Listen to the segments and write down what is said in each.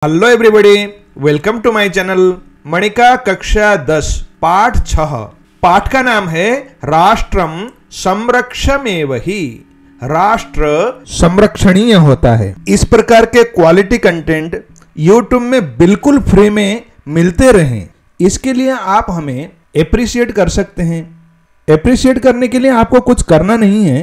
Hello everybody, welcome to my channel. Manika कक्षा 10 पाठ 6। पाठ का नाम है राष्ट्रम संरक्षमेवहि। राष्ट्र संरक्षणीय होता है। इस प्रकार के क्वालिटी कंटेंट यूट्यूब में बिल्कुल फ्री में मिलते रहें, इसके लिए आप हमें एप्रिशिएट कर सकते हैं। एप्रिशिएट करने के लिए आपको कुछ करना नहीं है,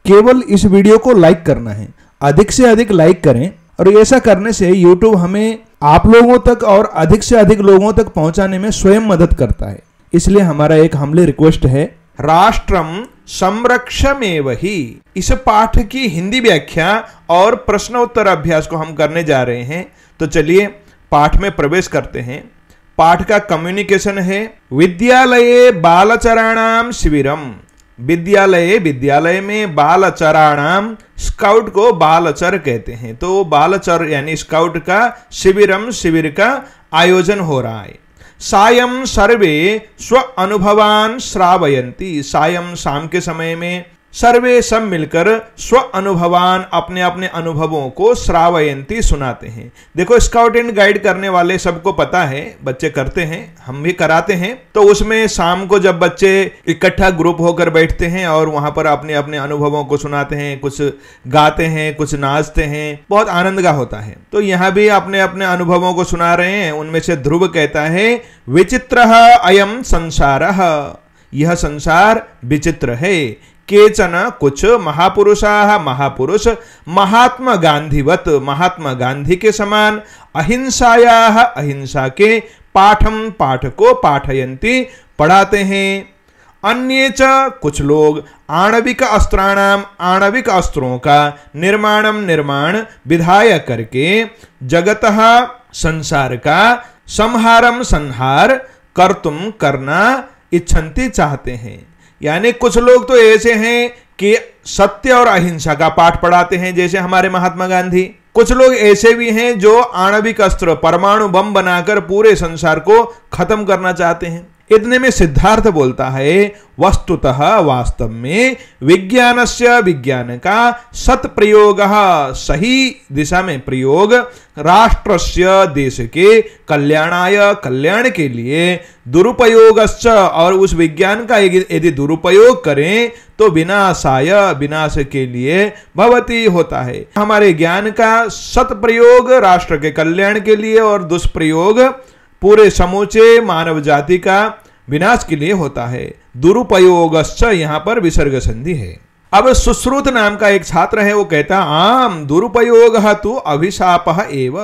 केवल इस वीडियो को लाइक करना है। अधिक से अधिक लाइक करें और ऐसा करने से YouTube हमें आप लोगों तक और अधिक से अधिक लोगों तक पहुंचाने में स्वयं मदद करता है। इसलिए हमारा एक हम्बल रिक्वेस्ट है, राष्ट्रम संरक्षमेवहि। इस पाठ की हिंदी व्याख्या और प्रश्नोत्तर अभ्यास को हम करने जा रहे हैं। तो चलिए पाठ में प्रवेश करते हैं। पाठ का कम्युनिकेशन है, विद्यालये बालचराणाम शिविरम। विद्यालय में बालचराणाम, स्काउट को बालचर कहते हैं। तो बालचर यानी स्काउट का शिविरम, शिविर का आयोजन हो रहा है। सायं सर्वे स्व अनुभवान श्रावयन्ति। सायं शाम के समय में सर्वे सब मिलकर स्व अनुभवान अपने अपने अनुभवों को श्रावयन्ति सुनाते हैं। देखो, स्काउट एंड गाइड करने वाले सबको पता है, बच्चे करते हैं, हम भी कराते हैं। तो उसमें शाम को जब बच्चे इकट्ठा ग्रुप होकर बैठते हैं और वहां पर अपने अपने अनुभवों को सुनाते हैं, कुछ गाते हैं, कुछ नाचते हैं, बहुत आनंद का होता है। तो यहाँ भी अपने अपने अनुभवों को सुना रहे हैं। उनमें से ध्रुव कहता है, विचित्रः अयम संसारः। यह संसार विचित्र है। केचन कुछ महापुरुषाः, महापुरुष महात्मा गांधीवत, महात्मा गांधी के समान, अहिंसायाः, अहिंसा के, पाठम पाठ को, पाठयन्ति पढ़ाते हैं। अन्ये च कुछ लोग आणविक अस्त्राणाम, आणविक अस्त्रों का निर्माण विधाय करके, जगतः संसार का, संहारम संहार, कर्तुम करना, इच्छन्ति चाहते हैं। यानी कुछ लोग तो ऐसे हैं कि सत्य और अहिंसा का पाठ पढ़ाते हैं, जैसे हमारे महात्मा गांधी। कुछ लोग ऐसे भी हैं जो आणविक अस्त्र, परमाणु बम बनाकर पूरे संसार को खत्म करना चाहते हैं। इतने में सिद्धार्थ बोलता है, वस्तुतः वास्तव में विज्ञानस्य, विज्ञान का सत प्रयोग, सही दिशा में प्रयोग, राष्ट्रस्य, देश के, कल्याणाय, कल्याण के लिए, दुरुपयोगश्च, और उस विज्ञान का यदि दुरुपयोग करें तो विनाशाय, विनाश के लिए, भवति होता है। हमारे ज्ञान का सत प्रयोग राष्ट्र के कल्याण के लिए और दुष्प्रयोग पूरे समूचे मानव जाति का विनाश के लिए होता है। दुरुपयोगश्च यहाँ पर विसर्ग संधि है। अब सुश्रुत नाम का एक छात्र है, वो कहता, आम दुरुपयोगः तु अभिशापः एव।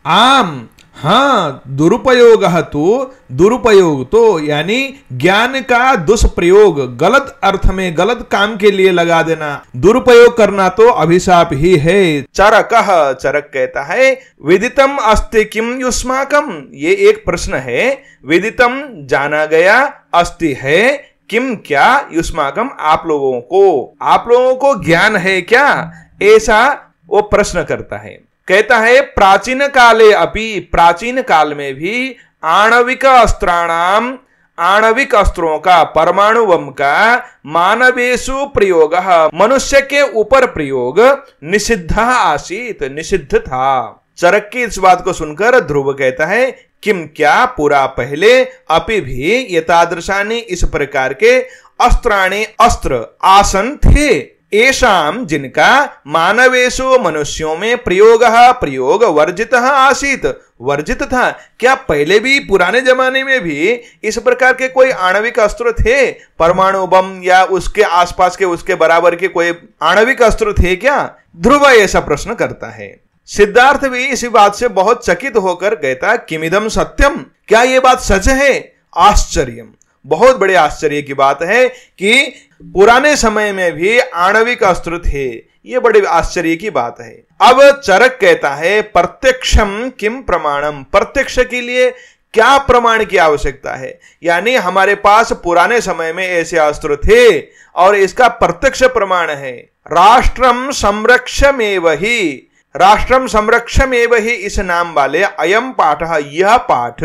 आम, हाँ, दुरुपयोगः तु, दुरुपयोग तो यानी ज्ञान का दुष्प्रयोग, गलत अर्थ में, गलत काम के लिए लगा देना, दुरुपयोग करना तो अभिशाप ही है। चरकः, चरक कहता है, विदितम अस्ति किम युष्माकम। ये एक प्रश्न है। विदितम जाना गया, अस्ति है, किम क्या, युष्माकम आप लोगों को ज्ञान है क्या, ऐसा वो प्रश्न करता है। कहता है, प्राचीन काले अपि, प्राचीन काल में भी, आणविक अस्त्राणाम, आणविक अस्त्रों का, परमाणु बम का, मानवेषु प्रयोग, मनुष्य के ऊपर प्रयोग, निषिद्ध आसीत, निषिद्ध था। चरक की इस बात को सुनकर ध्रुव कहता है, किम क्या, पूरा पहले, अपि भी, यतादृशानि, इस प्रकार के, अस्त्राणि अस्त्र, आसन थे, एषाम जिनका, मानवेषु मनुष्यों में, प्रयोग वर्जित आसीत, वर्जित था। क्या पहले भी, पुराने जमाने में भी इस प्रकार के कोई आणविक अस्त्र थे, परमाणु बम या उसके आसपास के, उसके बराबर के कोई आणविक अस्त्र थे क्या? ध्रुव ऐसा प्रश्न करता है। सिद्धार्थ भी इसी बात से बहुत चकित होकर कहता, किमिदम सत्यम, क्या ये बात सच है? आश्चर्यम, बहुत बड़े आश्चर्य की बात है कि पुराने समय में भी आणविक अस्त्र थे। ये बड़े आश्चर्य की बात है। अब चरक कहता है, प्रत्यक्षम किम प्रमाणम, प्रत्यक्ष के लिए क्या प्रमाण की आवश्यकता है? यानी हमारे पास पुराने समय में ऐसे अस्त्र थे और इसका प्रत्यक्ष प्रमाण है। राष्ट्रम संरक्षमेवहि, राष्ट्रम संरक्षमेवहि, इस नाम वाले अयम पाठः, यह पाठ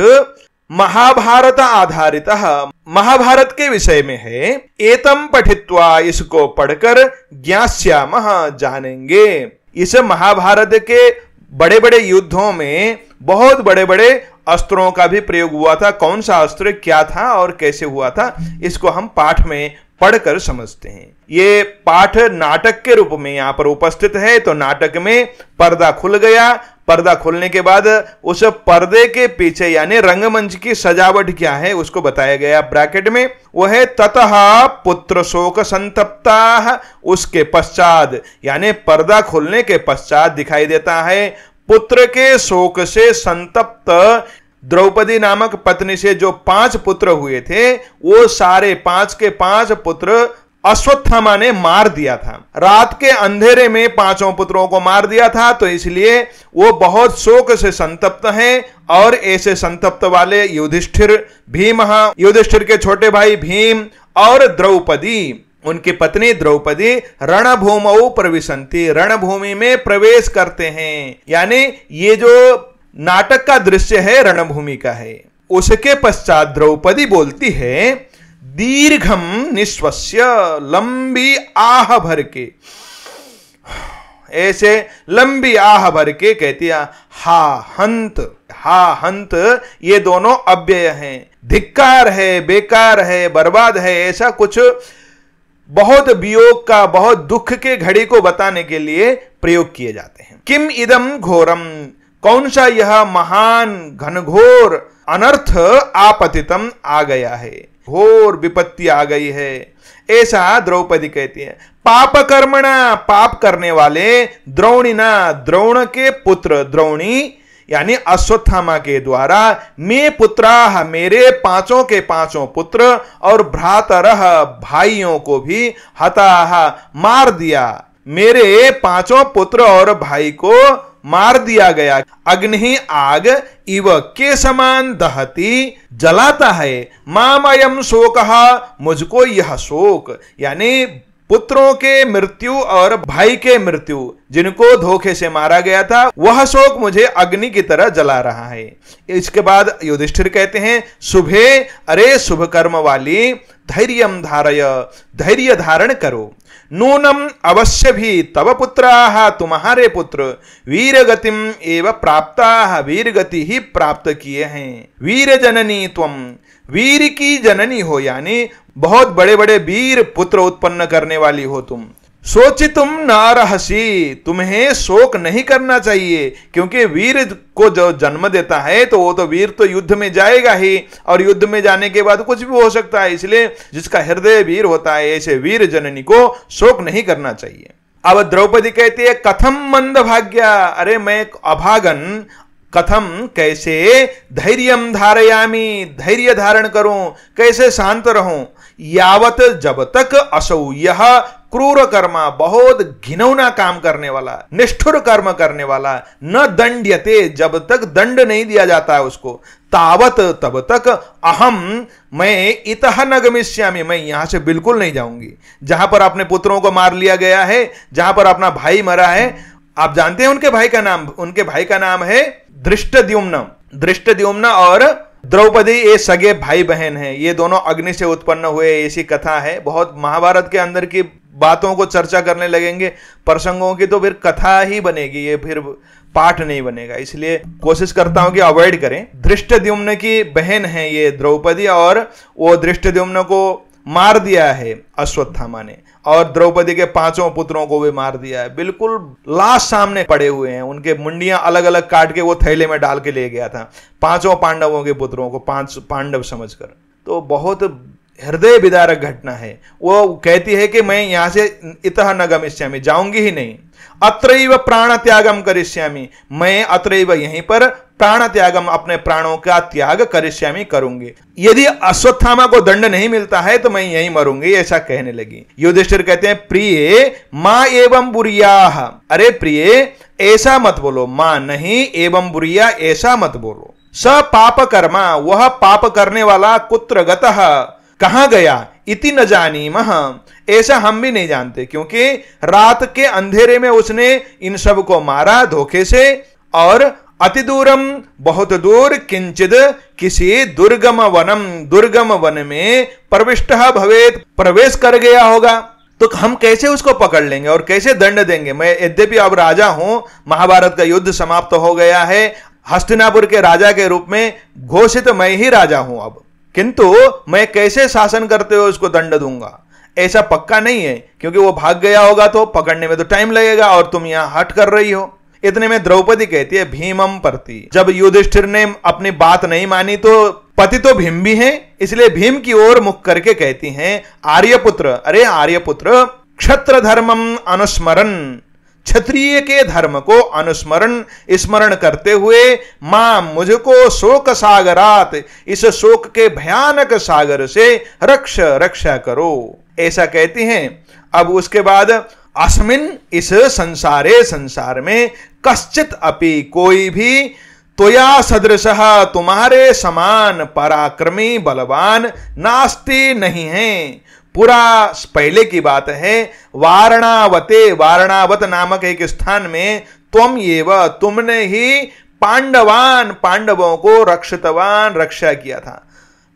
महाभारत आधारित, महाभारत के विषय में है। एतम पठित्वा, इसको पढ़कर, ज्ञास्यामः, जानेंगे। इस महाभारत के बड़े बड़े युद्धों में बहुत बड़े बड़े अस्त्रों का भी प्रयोग हुआ था। कौन सा अस्त्र क्या था और कैसे हुआ था, इसको हम पाठ में पढ़कर समझते हैं। ये पाठ नाटक के रूप में यहां पर उपस्थित है। तो नाटक में पर्दा खुल गया। पर्दा खुलने के बाद उस पर्दे के पीछे यानी रंगमंच की सजावट क्या है उसको बताया गया ब्रैकेट में। वो है ततः पुत्र शोक संतप्ता। उसके पश्चात यानी पर्दा खुलने के पश्चात दिखाई देता है पुत्र के शोक से संतप्त द्रौपदी नामक पत्नी से जो 5 पुत्र हुए थे, वो सारे 5 के 5 पुत्र अश्वत्थामा ने मार दिया था। रात के अंधेरे में 5 पुत्रों को मार दिया था, तो इसलिए वो बहुत शोक से संतप्त हैं। और ऐसे संतप्त वाले युधिष्ठिर, भीम, युधिष्ठिर के छोटे भाई भीम और द्रौपदी, उनकी पत्नी द्रौपदी रणभूमौ प्रविशन्ति, रणभूमि में प्रवेश करते हैं। यानी ये जो नाटक का दृश्य है रणभूमि का है। उसके पश्चात द्रौपदी बोलती है दीर्घम निश्वस्य, लंबी आह भर के, ऐसे लंबी आह भर के कहती है हा हंत। हा हंत ये दोनों अव्यय हैं। धिक्कार है, बेकार है, बर्बाद है, ऐसा कुछ बहुत वियोग का, बहुत दुख के घड़ी को बताने के लिए प्रयोग किए जाते हैं। किम इदम घोरम, कौन सा यह महान घनघोर अनर्थ आपतितम आ गया है, घोर विपत्ति आ गई है, ऐसा द्रौपदी कहती है। पाप कर्मणा, पाप करने वाले, द्रोणिना, द्रोण के पुत्र, द्रोणी यानी अश्वत्थामा के द्वारा, मे पुत्राः, मेरे 5 के 5 पुत्र, और भ्रातरः, भाइयों को भी, हताः, मार दिया। मेरे 5 पुत्र और भाई को मार दिया गया। अग्नि आग इव के समान दहती, जलाता है। मामयम शोकः, मुझको यह शोक, यानी पुत्रों के मृत्यु और भाई के मृत्यु, जिनको धोखे से मारा गया था, वह शोक मुझे अग्नि की तरह जला रहा है। इसके बाद युधिष्ठिर कहते हैं शुभे, अरे शुभ कर्म वाली, धैर्यम धारय, धैर्य धारण करो। नूनम अवश्य भी तव पुत्राः, तुम्हारे पुत्र, वीरगतिम एव प्राप्ताः, वीरगति ही प्राप्त किए हैं। वीर जननी त्वम, वीर की जननी हो, यानी बहुत बड़े बड़े वीर पुत्र उत्पन्न करने वाली हो तुम। सोचितुम नारहसी, तुम्हें शोक नहीं करना चाहिए, क्योंकि वीर को जो जन्म देता है तो वो तो वीर तो युद्ध में जाएगा ही, और युद्ध में जाने के बाद कुछ भी हो सकता है। इसलिए जिसका हृदय वीर होता है, ऐसे वीर जननी को शोक नहीं करना चाहिए। अब द्रौपदी कहती है कथम मंद भाग्या, अरे मैं अभागन, कथम कैसे, धैर्यम धारयामी, धैर्य धारण करूं, कैसे शांत रहूं, यावत जब तक असौ, यह क्रूर कर्मा, बहुत घिनौना काम करने वाला, निष्ठुर कर्म करने वाला, न दंड्यते, जब तक दंड नहीं दिया जाता है उसको, तावत तब तक, अहम मैं इतः न गमिष्यामि, मैं यहां से बिल्कुल नहीं जाऊंगी। जहां पर अपने पुत्रों को मार लिया गया है, जहां पर अपना भाई मरा है, आप जानते हैं उनके भाई का नाम, उनके भाई का नाम है धृष्टद्युम्न। धृष्टद्युम्न और द्रौपदी ये सगे भाई बहन हैं। ये दोनों अग्नि से उत्पन्न हुए, ऐसी कथा है। बहुत महाभारत के अंदर की बातों को चर्चा करने लगेंगे, प्रसंगों की, तो फिर कथा ही बनेगी, ये फिर पाठ नहीं बनेगा। इसलिए कोशिश करता हूं कि अवॉइड करें। धृष्टद्युम्न की बहन है ये द्रौपदी, और वो धृष्टद्युम्न को मार दिया है अश्वत्थामा ने, और द्रौपदी के 5 पुत्रों को भी मार दिया है। बिल्कुल लाश सामने पड़े हुए हैं, उनके मुंडियां अलग अलग काट के वो थैले में डाल के ले गया था 5 पांडवों के पुत्रों को, 5 पांडव समझकर। तो बहुत हृदय विदारक घटना है। वो कहती है कि मैं यहां से इतः न गमिष्यामि, जाऊंगी ही नहीं। अत्रैव प्राण त्यागम करिष्यामि, मैं अत्रैव यहीं पर प्राण त्यागम, अपने प्राणों का त्याग करिष्यामि, करूंगी। यदि अश्वत्थामा को दंड नहीं मिलता है तो मैं यहीं मरूंगी, ऐसा कहने लगी। युधिष्ठिर कहते हैं प्रिय मां एवं बुरियाह, अरे प्रिय ऐसा मत बोलो, मां नहीं, एवं बुरिया ऐसा मत बोलो। स पाप कर्मा, वह पाप करने वाला, कुत्र गतः, कहां गया, इति न जानीमः, ऐसा हम भी नहीं जानते, क्योंकि रात के अंधेरे में उसने इन सब को मारा धोखे से, और अति दूरम, बहुत दूर, किंचिद, किसी दुर्गम वनम, दुर्गम वन में, प्रविष्ट भवेत, प्रवेश कर गया होगा। तो हम कैसे उसको पकड़ लेंगे और कैसे दंड देंगे? मैं यद्यपि अब राजा हूं, महाभारत का युद्ध समाप्त हो गया है, हस्तिनापुर के राजा के रूप में घोषित मैं ही राजा हूं अब, किंतु मैं कैसे शासन करते हो उसको दंड दूंगा, ऐसा पक्का नहीं है, क्योंकि वो भाग गया होगा तो पकड़ने में तो टाइम लगेगा और तुम यहां हट कर रही हो। इतने में द्रौपदी कहती है भीमम प्रति। जब युधिष्ठिर ने अपनी बात नहीं मानी तो पति तो भीम भी हैं, इसलिए भीम की ओर मुख करके कहती हैं आर्यपुत्र, अरे आर्यपुत्र, क्षत्र धर्मम अनुस्मरण, क्षत्रिय के धर्म को अनुस्मरण स्मरण करते हुए मां मुझको शोक सागरात, इस शोक के भयानक सागर से रक्षा करो, ऐसा कहती हैं। अब उसके बाद अस्मिन, इस संसार में कश्चित अपि, कोई भी त्वया सदृशः, तुम्हारे समान पराक्रमी बलवान नास्ति, नहीं है। पूरा पहले की बात है, वारणावते, वारणावत नामक एक स्थान में त्वम एव, तुमने ही पांडवों को रक्षितवान, रक्षा किया था।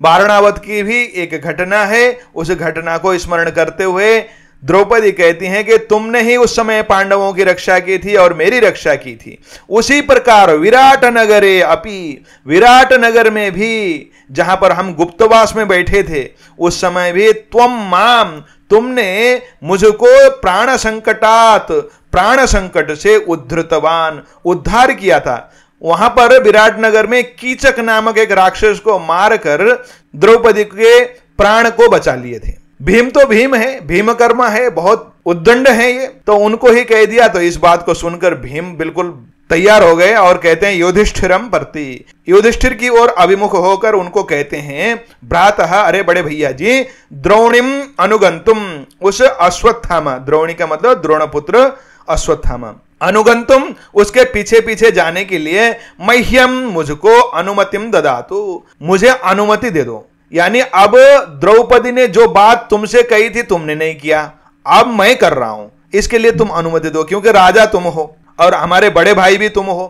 वारणावत की भी एक घटना है, उस घटना को स्मरण करते हुए द्रौपदी कहती हैं कि तुमने ही उस समय पांडवों की रक्षा की थी और मेरी रक्षा की थी। उसी प्रकार विराट नगरे अपि, विराट नगर में भी जहां पर हम गुप्तवास में बैठे थे उस समय भी त्वम माम, तुमने मुझको प्राण संकटात, प्राण संकट से उद्धृतवान, उद्धार किया था। वहां पर विराट नगर में कीचक नामक एक राक्षस को मारकर द्रौपदी के प्राण को बचा लिए थे। भीम तो भीम है, भीमकर्मा है, बहुत उद्दंड है ये, तो उनको ही कह दिया। तो इस बात को सुनकर भीम बिल्कुल तैयार हो गए और कहते हैं युधिष्ठिरम प्रति, युधिष्ठिर की ओर अभिमुख होकर उनको कहते हैं भ्रातः, अरे बड़े भैया जी, द्रोणिम अनुगंतुम, उस अश्वत्थामा, द्रोणी का मतलब द्रोणपुत्र अश्वत्थामा, अनुगंतुम, उसके पीछे पीछे जाने के लिए मह्यम, मुझको अनुमतिम ददातु, मुझे अनुमति दे दो। यानी अब द्रौपदी ने जो बात तुमसे कही थी तुमने नहीं किया, अब मैं कर रहा हूं, इसके लिए तुम अनुमति दो, क्योंकि राजा तुम हो और हमारे बड़े भाई भी तुम हो,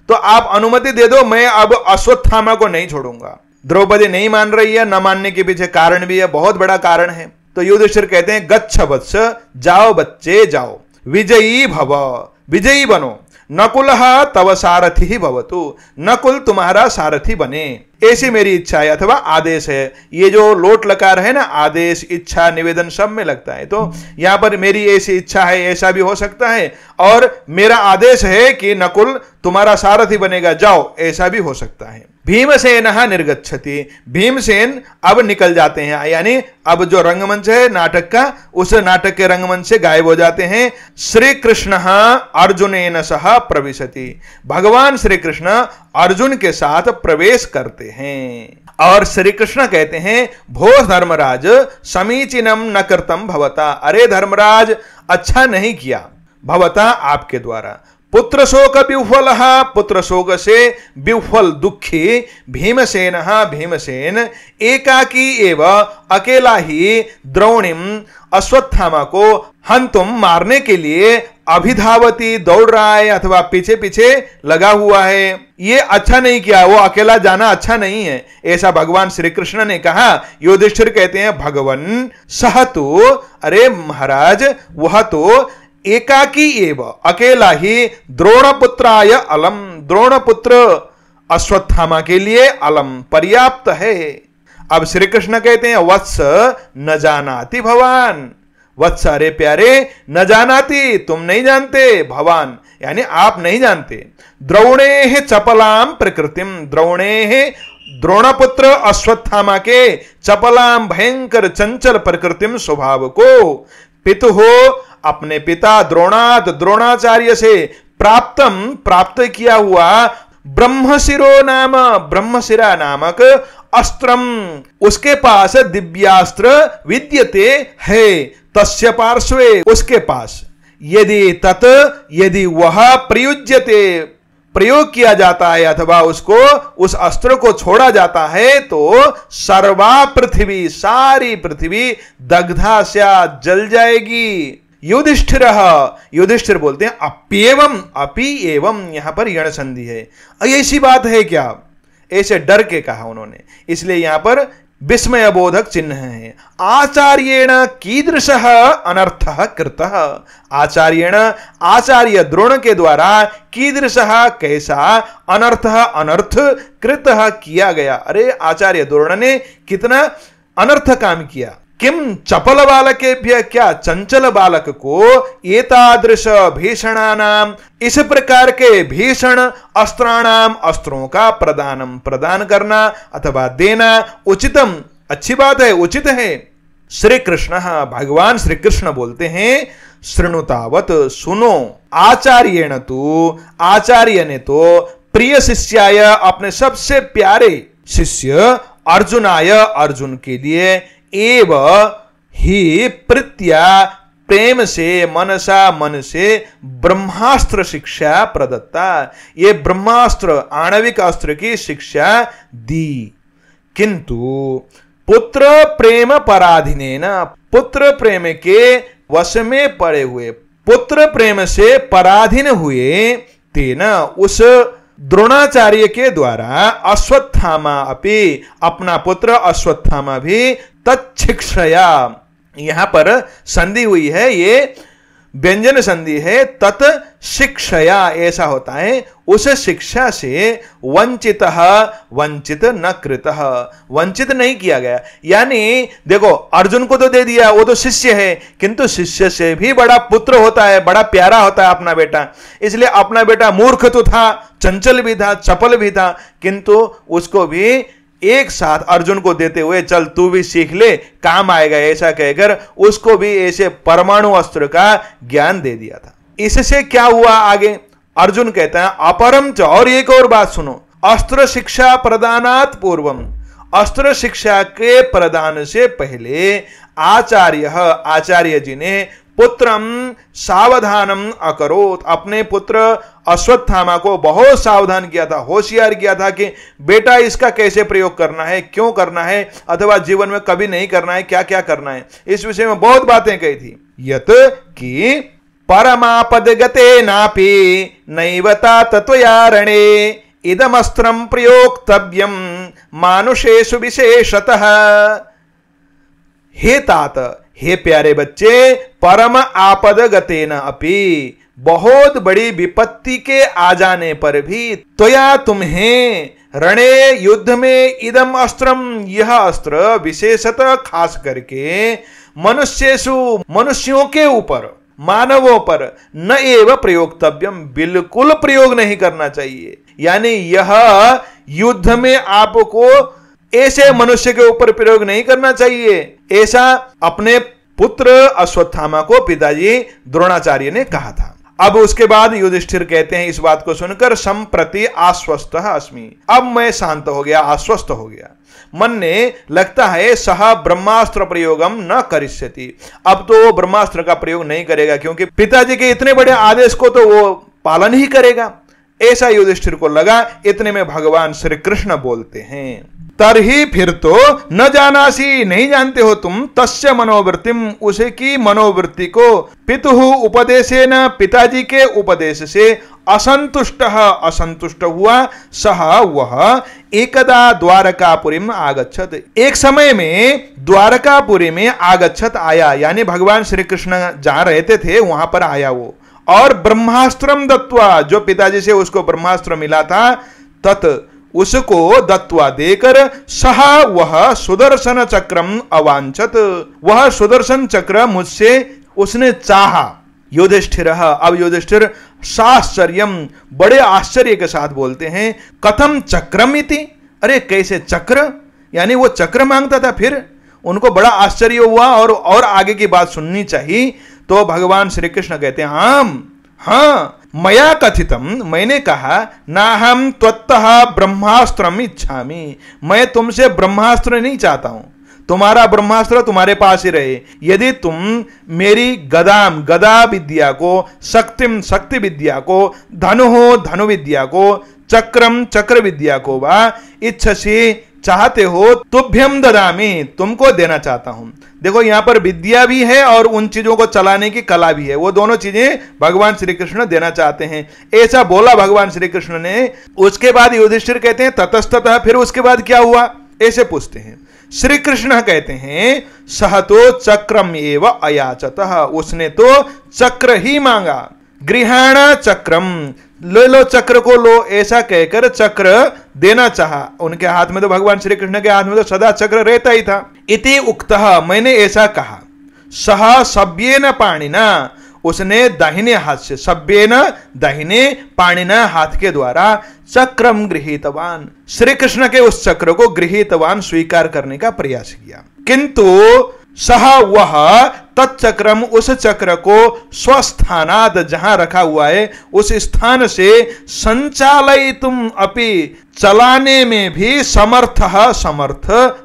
तो आप अनुमति दे दो, मैं अब अश्वत्थामा को नहीं छोड़ूंगा। द्रौपदी नहीं मान रही है, न मानने के पीछे कारण भी है, बहुत बड़ा कारण है। तो युधिष्ठिर कहते हैं गच्छ वत्स, जाओ बच्चे जाओ, विजयी भव, विजयी बनो, नकुलः तव सारथी भवतु, नकुल तुम्हारा सारथी बने, ऐसी मेरी इच्छा है अथवा आदेश है। ये जो लोट लकार है ना, आदेश, इच्छा, निवेदन सब में लगता है, तो यहां पर मेरी ऐसी इच्छा है, ऐसा भी हो सकता है, और मेरा आदेश है कि नकुल तुम्हारा सारथी बनेगा, जाओ, ऐसा भी हो सकता है। भीमसेन निर्गच्छति, भीमसेन अब निकल जाते हैं, यानी अब जो रंगमंच है नाटक का, उस नाटक के रंगमंच से गायब हो जाते हैं। श्री कृष्ण अर्जुनेन सह प्रविशति, भगवान श्री कृष्ण अर्जुन के साथ प्रवेश करते हैं और श्री कृष्ण कहते हैं भो धर्मराज समीचीनम न कृतम भवता, अरे धर्मराज अच्छा नहीं किया भवता आपके द्वारा। पुत्र शोक विह्वल, पुत्र शोक से विह्वल दुखी भीमसेन, भीमसेन एकाकी एव, अकेला ही द्रोणिम अश्वत्थामा को हंतुम मारने के लिए अभिधावती दौड़ रहा है अथवा पीछे पीछे लगा हुआ है। ये अच्छा नहीं किया, वो अकेला जाना अच्छा नहीं है, ऐसा भगवान श्री कृष्ण ने कहा। युधिष्ठिर कहते हैं भगवन सह तो, अरे महाराज वह तो एकाकी एव, अकेला ही द्रोणपुत्राय अलम, द्रोणपुत्र अश्वत्थामा के लिए अलम, पर्याप्त है। अब श्री कृष्ण कहते हैं वत्स न जानाति भवान, वत्स अरे प्यारे, न जानाति तुम नहीं जानते, भवान यानी आप नहीं जानते, द्रोणे चपलाम प्रकृतिम, द्रोणे द्रोणपुत्र अश्वत्थामा के चपलाम भयंकर चंचल प्रकृतिम स्वभाव को, पितु हो अपने पिता द्रोणात, द्रोणाचार्य से प्राप्तम प्राप्त किया हुआ, ब्रह्मशिरो नाम, ब्रह्मशिरा नामक अस्त्रम, उसके पास दिव्यास्त्र विद्यते है, तस्य पार्श्वे, उसके पास, यदि तत्, यदि वह प्रयुज्यते, प्रयोग किया जाता है अथवा उसको, उस अस्त्र को छोड़ा जाता है तो सर्वा पृथ्वी, सारी पृथ्वी दग्धा स्या, जल जाएगी। युधिष्ठिर, युधिष्ठिर बोलते हैं अप्येवम, अपि एवं, यहां पर यण संधि है। ऐसी बात है क्या, ऐसे डर के कहा उन्होंने, इसलिए यहां पर विस्मय बोधक चिन्ह है। आचार्येण कीदृशः अनर्थः कृतः, आचार्येण आचार्य द्रोण के द्वारा कीदृशः कैसा अनर्थः अनर्थ कृतः किया गया। अरे आचार्य द्रोण ने कितना अनर्थ काम किया। किम चपल बालकेभ्य, क्या चंचल बालक को एतादृश भीषणानाम, इस प्रकार के भीषण अस्त्राणाम, अस्त्रों का प्रदान करना अथवा देना उचितम, अच्छी बात है, उचित है। श्री कृष्ण, भगवान श्री कृष्ण बोलते हैं शृणुतावत, सुनो, आचार्येण तो, आचार्य ने तो प्रिय शिष्याय, अपने सबसे प्यारे शिष्य अर्जुनाय, अर्जुन के लिए एव ही प्रीत्या, प्रेम से, मनसा, मन से ब्रह्मास्त्र शिक्षा प्रदत्ता, ये ब्रह्मास्त्र आणविक अस्त्र की शिक्षा दी। किंतु पुत्र प्रेम पराधीनेन, पुत्र प्रेम के वश में पड़े हुए, पुत्र प्रेम से पराधीन हुए, तेना, उस द्रोणाचार्य के द्वारा अश्वत्थामा अपि, अपना पुत्र अश्वत्थामा भी तत्शिक्षया, यहां पर संधि हुई है, ये व्यंजन संधि है, तत् शिक्षया ऐसा होता है, उस शिक्षा से वंचितः, वंचित न कृतः, वंचित नहीं किया गया। यानी देखो अर्जुन को तो दे दिया, वो तो शिष्य है, किंतु शिष्य से भी बड़ा पुत्र होता है, बड़ा प्यारा होता है अपना बेटा। इसलिए अपना बेटा मूर्ख तो था, चंचल भी था, चपल भी था, किंतु उसको भी एक साथ अर्जुन को देते हुए चल तू भी सीख ले, काम आएगा, ऐसा कहकर उसको भी ऐसे परमाणु अस्त्र का ज्ञान दे दिया था। इससे क्या हुआ आगे, अर्जुन कहता है अपरम च, और एक और बात सुनो, अस्त्र शिक्षा प्रदानात पूर्वम, अस्त्र शिक्षा के प्रदान से पहले आचार्य जी ने पुत्रम सावधानम अकरोत, अपने पुत्र अश्वत्थामा को बहुत सावधान किया था, होशियार किया था कि बेटा इसका कैसे प्रयोग करना है, क्यों करना है, अथवा जीवन में कभी नहीं करना है, क्या क्या करना है, इस विषय में बहुत बातें कही थी। यत कि परमापदगते नापि नैवता तत्वयारणे इदमस्त्रम प्रयोक्तव्यम मानुषेषु विशेषतः। हे तात, हे प्यारे बच्चे, परम आपदगतेन अपि, बहुत बड़ी विपत्ति के आ जाने पर भी, त्वया तुम्हें, रणे युद्ध में, इदम अस्त्रम, यह अस्त्र विशेषतः खास करके मनुष्येषु, मनुष्यों के ऊपर, मानवों पर, न एव प्रयोक्तव्यम, बिल्कुल प्रयोग नहीं करना चाहिए। यानी यह युद्ध में आपको ऐसे मनुष्य के ऊपर प्रयोग नहीं करना चाहिए, ऐसा अपने पुत्र अश्वत्थामा को पिताजी द्रोणाचार्य ने कहा था। अब उसके बाद युधिष्ठिर कहते हैं इस बात को सुनकर संप्रति आश्वस्तः अस्मि, अब मैं शांत हो गया, आश्वस्त हो गया। मन ने लगता है सह ब्रह्मास्त्र प्रयोगम न करिष्यति, अब तो वो ब्रह्मास्त्र का प्रयोग नहीं करेगा, क्योंकि पिताजी के इतने बड़े आदेश को तो वो पालन ही करेगा, ऐसा युधिष्ठिर को लगा। इतने में भगवान श्री कृष्ण बोलते हैं तरही, फिर तो न जानासी, नहीं जानते हो तुम, तस्य मनोवृत्तिम, उसे की मनोवृत्ति को, पितुः उपदेशेन, पिताजी के उपदेश से, असंतुष्ट, असंतुष्ट हुआ, सह वह, एकदा द्वारकापुरीम आगच्छत, एक समय में द्वारकापुरी में आगच्छत आया, यानी भगवान श्री कृष्ण जहां रहते थे वहां पर आया वो, और ब्रह्मास्त्रम दत्वा, जो पिताजी से उसको ब्रह्मास्त्र मिला था, तत्, उसको दत्वा देकर, सह वह सुदर्शन चक्रम अवांछत, वह सुदर्शन चक्र मुझसे उसने चाहा। युधिष्ठिर, अब युधिष्ठिर साश्चर्यम, बड़े आश्चर्य के साथ बोलते हैं कथम चक्रम इति, अरे कैसे चक्र, यानी वो चक्र मांगता था। फिर उनको बड़ा आश्चर्य हुआ और आगे की बात सुननी चाहिए। तो भगवान श्री कृष्ण कहते हैं हाँ, मया कथितम, मैंने कहा, ना हम त्वत्तः ब्रह्मास्त्रम इच्छामि, मैं तुमसे ब्रह्मास्त्र नहीं चाहता हूं, तुम्हारा ब्रह्मास्त्र तुम्हारे पास ही रहे। यदि तुम मेरी गदा विद्या को, शक्तिम शक्ति विद्या को, धनु विद्या को, चक्रम चक्र विद्या को वा इच्छसी, चाहते हो, तुभ्यम ददामी, तुमको देना चाहता हूं। देखो यहां पर विद्या भी है और उन चीजों को चलाने की कला भी है, वो दोनों चीजें भगवान श्री कृष्ण देना चाहते हैं, ऐसा बोला भगवान श्री कृष्ण ने। उसके बाद युधिष्ठिर कहते हैं ततस्ततः, फिर उसके बाद क्या हुआ, ऐसे पूछते हैं। श्री कृष्ण कहते हैं सह तो चक्रम एव अयाचतः, उसने तो चक्र ही मांगा। गृहाण चक्रम, ले लो चक्र को लो, ऐसा कहकर चक्र देना चाहा। उनके हाथ में तो, भगवान श्री कृष्ण के हाथ में तो सदा चक्र रहता ही था। इति उक्तः, मैंने ऐसा कहा। सह सभ्येन पाणिना, उसने दाहिने हाथ से, सभ्येन दाहिने, पाणिना हाथ के द्वारा चक्रम गृहीतवान, श्री कृष्ण के उस चक्र को गृहीतवान स्वीकार करने का प्रयास किया। किंतु सह वह तच्चक्रम, उस चक्र को स्वस्थानाद, जहां रखा हुआ है उस स्थान से संचालयितुम अपि, चलाने में भी समर्थ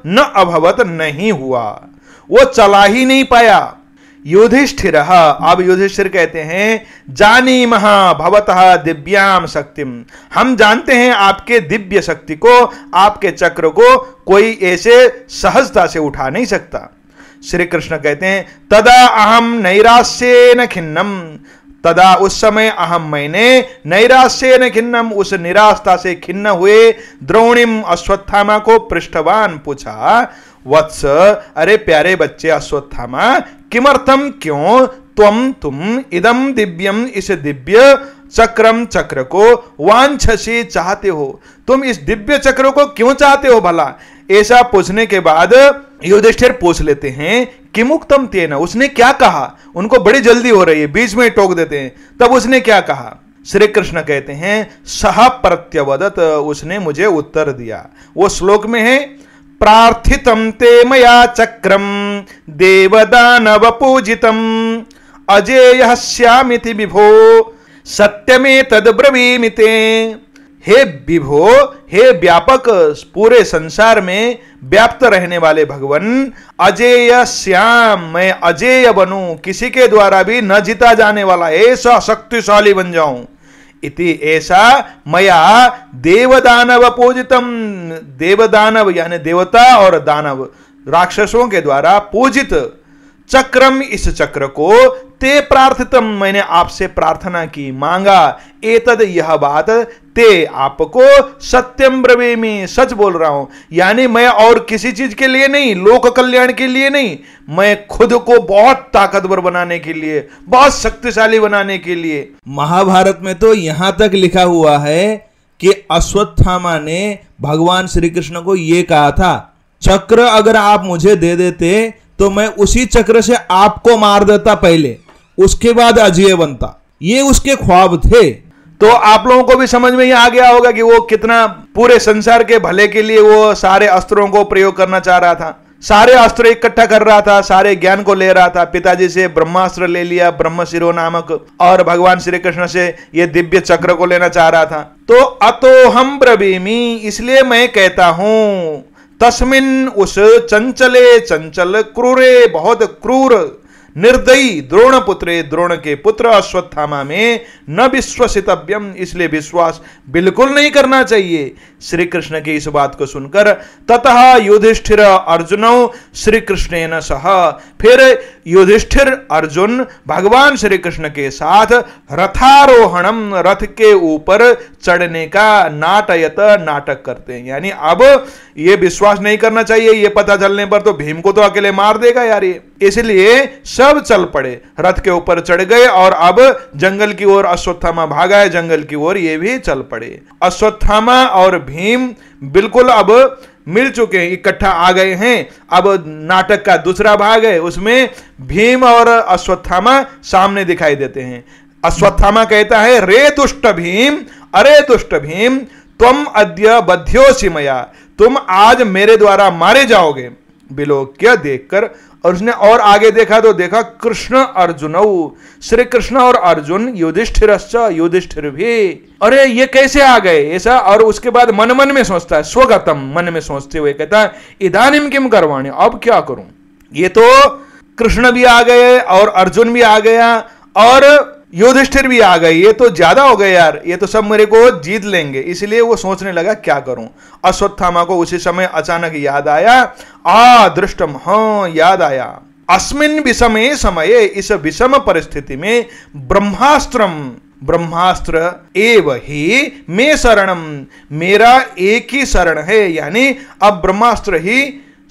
न अभवत, नहीं हुआ, वो चला ही नहीं पाया। युधिष्ठिर, अब युधिष्ठिर कहते हैं जानीमः भवतः दिव्याम शक्तिम, हम जानते हैं आपके दिव्य शक्ति को, आपके चक्र को कोई ऐसे सहजता से उठा नहीं सकता। श्री कृष्ण कहते हैं तदा अहम नैरास्येन खिन्नम, तदा उस समय अहम मैंने, नैरास्येन खिन्नम उस निराशता से खिन्न हुए, द्रोणिम अश्वत्थामा को पृष्ठवान, पूछा वत्स, अरे प्यारे बच्चे अश्वत्थामा, किमर्थम क्यों, तुम इदम दिव्यम, इस दिव्य चक्रम चक्र को, वांछसी चाहते हो, तुम इस दिव्य चक्र को क्यों चाहते हो भला। ऐसा पूछने के बाद युधिष्ठिर पूछ लेते हैं किमुक्तम तेन, उसने क्या कहा। उनको बड़ी जल्दी हो रही है, बीच में टोक देते हैं। तब उसने क्या कहा। श्री कृष्ण कहते हैं सह प्रत्यवदत, उसने मुझे उत्तर दिया। वो श्लोक में है प्रार्थितम ते मया चक्रम देवदानव पूजितम अजेयः स्यामिति विभो सत्यमे तद ब्रवीमिते। हे विभो, हे व्यापक, पूरे संसार में व्याप्त रहने वाले भगवन, अजेय श्याम, मैं अजेय बनूं, किसी के द्वारा भी न जीता जाने वाला, ऐसा शक्तिशाली बन जाऊं। इति ऐसा मया देवदानव पूजितम, देवदानव यानी देवता और दानव राक्षसों के द्वारा पूजित चक्रम, इस चक्र को, ते प्रार्थितम, मैंने आपसे प्रार्थना की, मांगा, एतद यह बात, ते आपको, सत्यम ब्रवीमि, सच बोल रहा हूं। यानी मैं और किसी चीज के लिए नहीं, लोक कल्याण के लिए नहीं, मैं खुद को बहुत ताकतवर बनाने के लिए, बहुत शक्तिशाली बनाने के लिए। महाभारत में तो यहां तक लिखा हुआ है कि अश्वत्थामा ने भगवान श्री कृष्ण को यह कहा था, चक्र अगर आप मुझे दे देते तो मैं उसी चक्र से आपको मार देता पहले, उसके बाद अजेय बनता। ये उसके ख्वाब थे। तो आप लोगों को भी समझ में ही आ गया होगा कि वो कितना पूरे संसार के भले के लिए वो सारे अस्त्रों को प्रयोग करना चाह रहा था, सारे अस्त्र इकट्ठा कर रहा था, सारे ज्ञान को ले रहा था। पिताजी से ब्रह्मास्त्र ले लिया, ब्रह्मशिरो नामक, और भगवान श्री कृष्ण से ये दिव्य चक्र को लेना चाह रहा था। तो अतो हम ब्रवीमि, इसलिए मैं कहता हूं, तस्मिन, उस चंचले, चंचल, क्रूरे, बहुत क्रूर, निर्दयी, द्रोण पुत्रे, द्रोण के पुत्र अश्वत्थामा में न विश्वसितव्यम, इसलिए विश्वास बिल्कुल नहीं करना चाहिए। श्री कृष्ण की इस बात को सुनकर ततः युधिष्ठिर अर्जुनौ श्री कृष्णेन सह, फिर युधिष्ठिर अर्जुन भगवान श्री कृष्ण के साथ रथारोहणम, रथ के ऊपर चढ़ने का नाटयत, नाटक करते हैं। यानी अब ये विश्वास नहीं करना चाहिए, ये पता चलने पर तो भीम को तो अकेले मार देगा यार ये, इसलिए सब चल पड़े, रथ के ऊपर चढ़ गए और अब जंगल की ओर अश्वत्थामा भागा है, जंगल की ओर ये भी चल पड़े। अश्वत्थामा और भीम बिल्कुल अब मिल चुके हैं, इकट्ठा आ गए हैं। अब नाटक का दूसरा भाग है, उसमें भीम और अश्वत्थामा सामने दिखाई देते हैं। अश्वत्थामा कहता है रे दुष्ट भीम, अरे दुष्ट भीम, तुम अद्य बध्योसि मया, तुम आज मेरे द्वारा मारे जाओगे। विलोक्य देखकर, और उसने और आगे देखा तो देखा कृष्ण अर्जुनौ, श्री कृष्ण और अर्जुन, युधिष्ठिरश्च, युधिष्ठिर भी, अरे ये कैसे आ गए ऐसा। और उसके बाद मन मन में सोचता है, स्वगतम, मन में सोचते हुए कहता है इदानीम किम करवाणि, अब क्या करूं। ये तो कृष्ण भी आ गए और अर्जुन भी आ गया और युधिष्ठिर भी आ गई, ये तो ज्यादा हो गए यार, ये तो सब मेरे को जीत लेंगे। इसलिए वो सोचने लगा क्या करूं। अश्वत्थामा को उसी समय अचानक याद आया, दृष्टम, हाँ याद आया, अस्मिन विषमे समये, इस विषम परिस्थिति में, ब्रह्मास्त्रम, ब्रह्मास्त्र एव ही मे शरणम, मेरा एक ही शरण है, यानी अब ब्रह्मास्त्र ही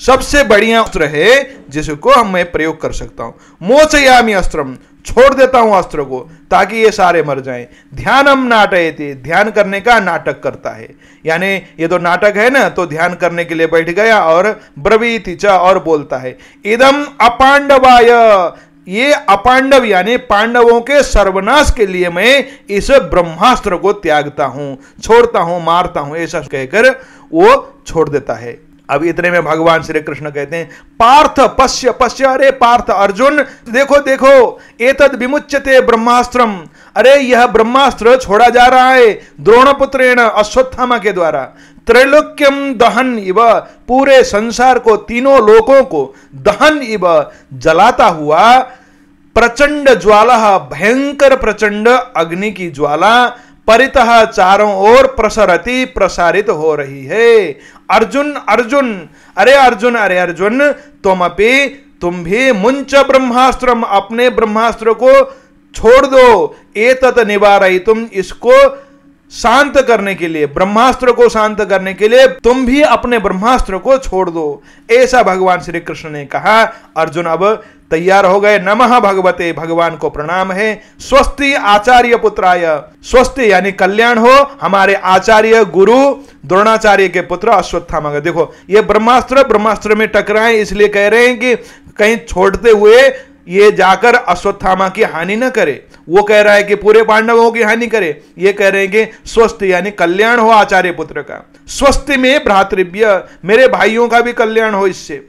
सबसे बढ़िया अस्त्र है जिसको मैं प्रयोग कर सकता हूं। मोचयामि अस्त्रम, छोड़ देता हूं अस्त्र को ताकि ये सारे मर जाएं। ध्यानम नाटयति, ध्यान करने का नाटक करता है, यानी ये तो नाटक है ना, तो ध्यान करने के लिए बैठ गया और ब्रवीति च, और बोलता है इदम अपांडवाय, ये अपांडव यानी पांडवों के सर्वनाश के लिए मैं इस ब्रह्मास्त्र को त्यागता हूं, छोड़ता हूं, मारता हूं, ऐसा कहकर वो छोड़ देता है। अब इतने में भगवान श्री कृष्ण कहते हैं पार्थ पश्य पश्य, अरे पार्थ अर्जुन देखो देखो, एतद विमुच्यते ब्रह्मास्त्रम, अरे यह ब्रह्मास्त्र छोड़ा जा रहा है द्रोणपुत्रेण अश्वत्थामा के द्वारा। त्रैलोक्यम दहन इव, पूरे संसार को, तीनों लोकों को दहन इव, जलाता हुआ, प्रचंड ज्वाला, भयंकर प्रचंड अग्नि की ज्वाला, परितः चारों ओर प्रसरति, प्रसारित हो रही है। अर्जुन अर्जुन, अरे अर्जुन, अरे अर्जुन, तुम भी मुंच ब्रह्मास्त्रम, अपने ब्रह्मास्त्र को छोड़ दो। एतत निवारयितुम, इसको शांत करने के लिए, ब्रह्मास्त्र को शांत करने के लिए तुम भी अपने ब्रह्मास्त्र को छोड़ दो, ऐसा भगवान श्री कृष्ण ने कहा। अर्जुन अब तैयार हो गए। नमः भगवते, भगवान को प्रणाम है। स्वस्ति आचार्य पुत्राय, स्वस्ति यानी कल्याण हो हमारे आचार्य गुरु द्रोणाचार्य के पुत्र अश्वत्थामा का। देखो ये ब्रह्मास्त्र में टकराए, इसलिए कह रहे हैं कि कहीं छोड़ते हुए ये जाकर अश्वत्थामा की हानि न करे। वो कह रहा है कि पूरे पांडवों की हानि करे, ये कह रहे हैं कि स्वस्ति यानी कल्याण हो आचार्य पुत्र का। स्वस्ति में भ्रातृव्य, मेरे भाइयों का भी कल्याण हो इससे।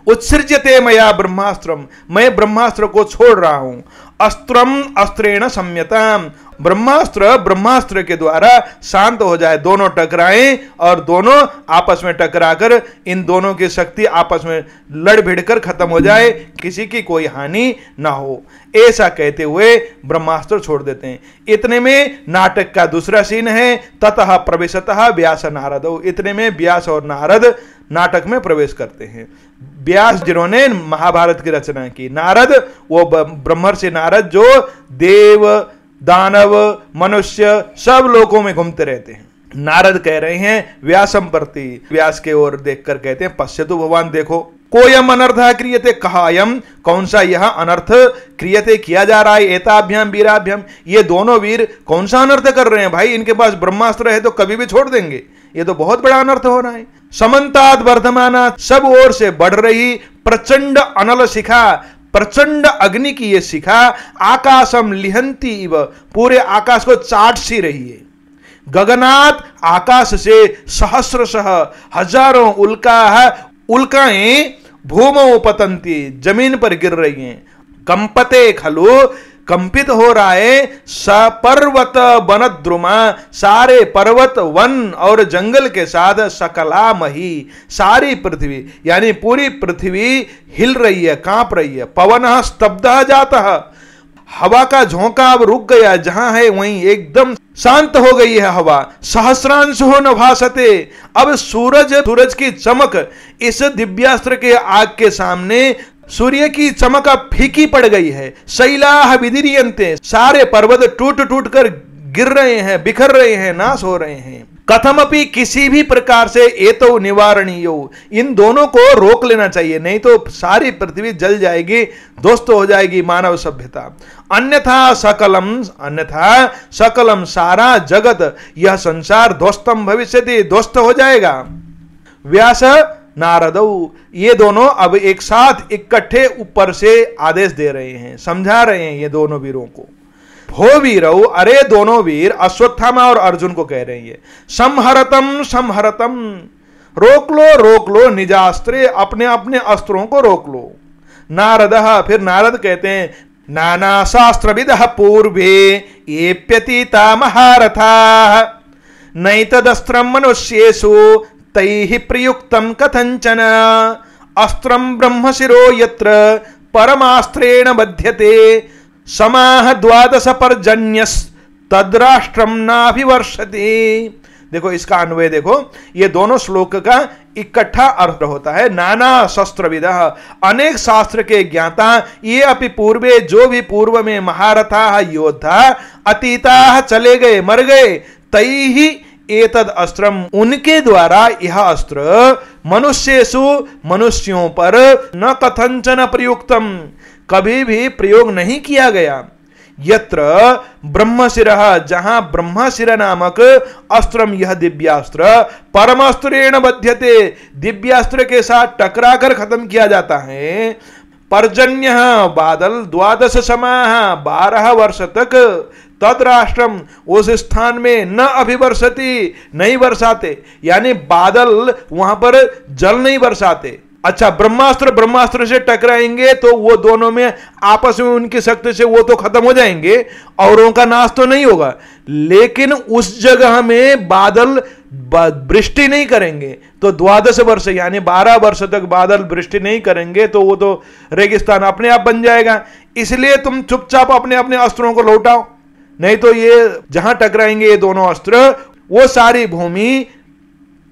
उत्सृज्यते मया ब्रह्मास्त्रम, मैं ब्रह्मास्त्र को छोड़ रहा हूं। अस्त्रम अस्त्रेण संयताम, ब्रह्मास्त्र के द्वारा शांत हो जाए, दोनों टकराएं और दोनों आपस में टकराकर इन दोनों की शक्ति आपस में लड़ भिड़कर खत्म हो जाए, किसी की कोई हानि ना हो, ऐसा कहते हुए ब्रह्मास्त्र छोड़ देते हैं। इतने में नाटक का दूसरा सीन है। ततः प्रवेशतः व्यास नारदो, इतने में व्यास और नारद नाटक में प्रवेश करते हैं। व्यास जिन्होंने महाभारत की रचना की, नारद वो ब्रह्मर्षि नारद जो देव दानव मनुष्य सब लोकों में घूमते रहते हैं। नारद कह रहे हैं व्यासम प्रति, व्यास के ओर देखकर कहते हैं पश्यतु भगवान, देखो कोयम अनर्थ क्रियते, कहा अयम, कौन सा यह अनर्थ क्रियते किया जा रहा है। एताभ्याम वीराभ्याम, ये दोनों वीर कौन सा अनर्थ कर रहे हैं भाई, इनके पास ब्रह्मास्त्र है तो कभी भी छोड़ देंगे, ये तो बहुत बड़ा अनर्थ हो रहा है। समन्ताद वर्धमाना, सब ओर से बढ़ रही प्रचंड अनल शिखा, प्रचंड अग्नि की ये शिखा, आकाशम लिहंती इव, पूरे आकाश को चाट सी रही है। गगनात, आकाश से सहस्रशः हजारों उल्काएं भूमौ पतंती, जमीन पर गिर रही हैं। कंपते खलु, कंपित हो रहा है। सपर्वत वनद्रुमा, सारे पर्वत वन और जंगल के साथ सकला मही, सारी पृथ्वी यानी पूरी पृथ्वी हिल रही है, कांप रही है। पवन स्तब्ध जाता, हवा का झोंका अब रुक गया, जहां है वहीं एकदम शांत हो गई है हवा। सहस्रांशो न भासते, अब सूरज की चमक इस दिव्यास्त्र के आग के सामने, सूर्य की चमक अब फीकी पड़ गई है। शैलाः विदीर्यन्ते, सारे पर्वत टूट टूट कर गिर रहे हैं, बिखर रहे हैं, नाश हो रहे हैं। कथमपि, किसी भी प्रकार से एतो निवारणीयो, इन दोनों को रोक लेना चाहिए, नहीं तो सारी पृथ्वी जल जाएगी, ध्वस्त हो जाएगी मानव सभ्यता। अन्यथा सकलम, सारा जगत, यह संसार ध्वस्तम भविष्यति, ध्वस्त हो जाएगा। व्यास नारदौ, ये दोनों अब एक साथ इकट्ठे ऊपर से आदेश दे रहे हैं, समझा रहे हैं ये दोनों वीरों को। भो वीरौ, अरे दोनों वीर, अश्वत्थामा और अर्जुन को कह रहे हैं संहरतम संहरतम, रोक लो निजास्त्रे, अपने अपने अस्त्रों को रोक लो। नारदः, फिर नारद कहते हैं नाना शास्त्रविदः पूर्वे एप्यतीता महारथाः, नैतदस्त्रं मनुष्येषु तैः प्रयुक्तं कथंचन, अस्त्रं ब्रह्मशिरो यत्र परमास्त्रेण बध्यते, समाह द्वादश पर्जन्यस तद्राष्ट्रम नाभिवर्षति। देखो इसका अन्वय देखो, ये दोनों श्लोक का इकट्ठा अर्थ होता है। नाना शस्त्रविदः, अनेक शास्त्र के ज्ञाता, ये अपि पूर्वे, जो भी पूर्व में महारथा योद्धा, अतीता चले गए, मर गए, तैहि एतद अस्त्रम, उनके द्वारा यह अस्त्र मनुष्येषु, मनुष्यों पर न कथंचन प्रयुक्तम, कभी भी प्रयोग नहीं किया गया। यत्र ब्रह्मशिरः, जहां ब्रह्मशिर नामक अस्त्रम, यह दिव्यास्त्र परमास्त्रेण बध्यते, दिव्यास्त्र के साथ टकराकर खत्म किया जाता है। पर्जन्य, बादल 12 समाह, 12 वर्ष तक, तद राष्ट्रम, उस स्थान में न अभिवर्षति, नहीं बरसाते, यानी बादल वहां पर जल नहीं बरसाते। अच्छा, ब्रह्मास्त्र से टकराएंगे तो वो दोनों में आपस में उनकी शक्ति से वो तो खत्म हो जाएंगे, औरों का नाश तो नहीं होगा, लेकिन उस जगह में बादल वृष्टि नहीं करेंगे। तो 12 वर्ष यानी 12 वर्ष तक बादल वृष्टि नहीं करेंगे तो वो तो रेगिस्तान अपने आप बन जाएगा। इसलिए तुम चुपचाप अपने अपने अस्त्रों को लौटाओ, नहीं तो ये जहां टकराएंगे ये दोनों अस्त्र, वो सारी भूमि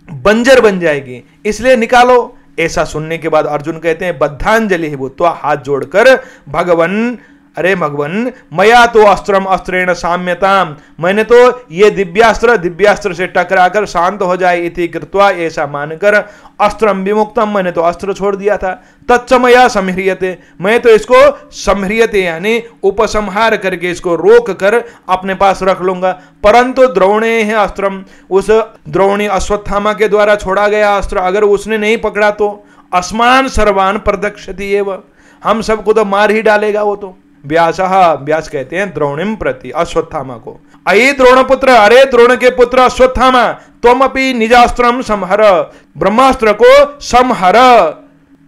बंजर बन जाएगी, इसलिए निकालो। ऐसा सुनने के बाद अर्जुन कहते हैं बद्धांजलि भूत्वा, हाथ जोड़कर, भगवन, अरे भगवन, मया तो अस्त्रम अस्त्रेण साम्यताम, मैंने तो ये दिव्यास्त्र से टकराकर शांत हो जाए, इति कृत्वा, ऐसा मानकर, अस्त्रम विमुक्तम, मैंने तो अस्त्र छोड़ दिया था, तच्च मया संह्रियते, मैं तो इसको संह्रियते यानी उपसंहार करके इसको रोक कर अपने पास रख लूंगा। परंतु द्रोणे है अस्त्रम, उस द्रोणी अश्वत्थामा के द्वारा छोड़ा गया अस्त्र अगर उसने नहीं पकड़ा तो अस्मान सर्वान प्रदक्षति एव, हम सबको तो मार ही डालेगा वो तो। व्यास कहते हैं द्रोणिम प्रति, अश्वत्थामा को, अये द्रोणपुत्र, अरे द्रोण के पुत्र अश्वत्थामा, तुम अपनी निजास्त्रम संहर, ब्रह्मास्त्र को संहर,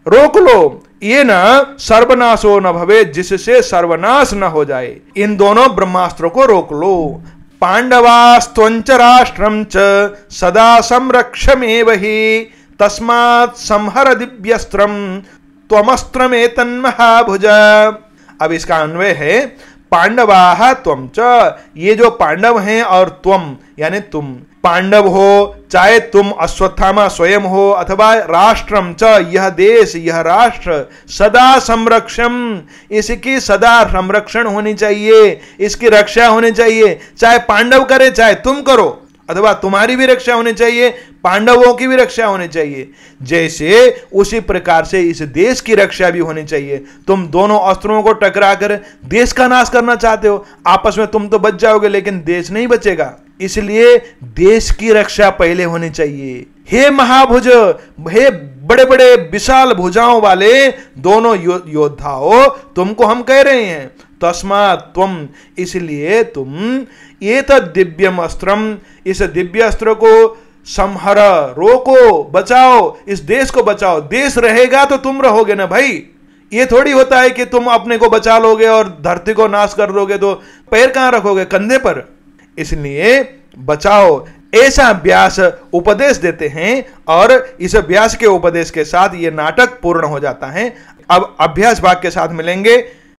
रोक लो, ये न सर्वनाशो न भवे, जिससे सर्वनाश न हो जाए, इन दोनों ब्रह्मास्त्रों को रोक लो। पांडवास्त्वंच राष्ट्रम च सदा संरक्षमेव हि, तस्मात् संहर दिव्यस्त्रम त्वमस्त्रमेतन्महाभुज। अब इसका अन्वय है पांडवाः त्वं च, ये जो पांडव हैं और त्वम यानी तुम, पांडव हो चाहे तुम अश्वत्थामा स्वयं हो, अथवा राष्ट्रम च, यह देश, यह राष्ट्र, सदा संरक्षम, इसकी सदा संरक्षण होनी चाहिए, इसकी रक्षा होनी चाहिए, चाहे पांडव करे चाहे तुम करो, अथवा तुम्हारी भी रक्षा होनी चाहिए, पांडवों की भी रक्षा होनी चाहिए, जैसे उसी प्रकार से इस देश की रक्षा भी होनी चाहिए। तुम दोनों अस्त्रों को टकराकर देश का नाश करना चाहते हो, आपस में तुम तो बच जाओगे लेकिन देश नहीं बचेगा, इसलिए देश की रक्षा पहले होनी चाहिए। हे महाभुज, हे बड़े बड़े विशाल भुजाओं वाले दोनों योद्धाओं, तुमको हम कह रहे हैं, तस्मात् त्वम, इसलिए तुम, ये दिव्यम अस्त्रम, इस दिव्य अस्त्र को संहर, रोको, बचाओ, इस देश को बचाओ, देश रहेगा तो तुम रहोगे ना भाई, ये थोड़ी होता है कि तुम अपने को बचा लोगे और धरती को नाश कर दोगे तो पैर कहां रखोगे, कंधे पर, इसलिए बचाओ, ऐसा व्यास उपदेश देते हैं और इस व्यास के उपदेश के साथ ये नाटक पूर्ण हो जाता है। अब अभ्यास भाग के साथ मिलेंगे।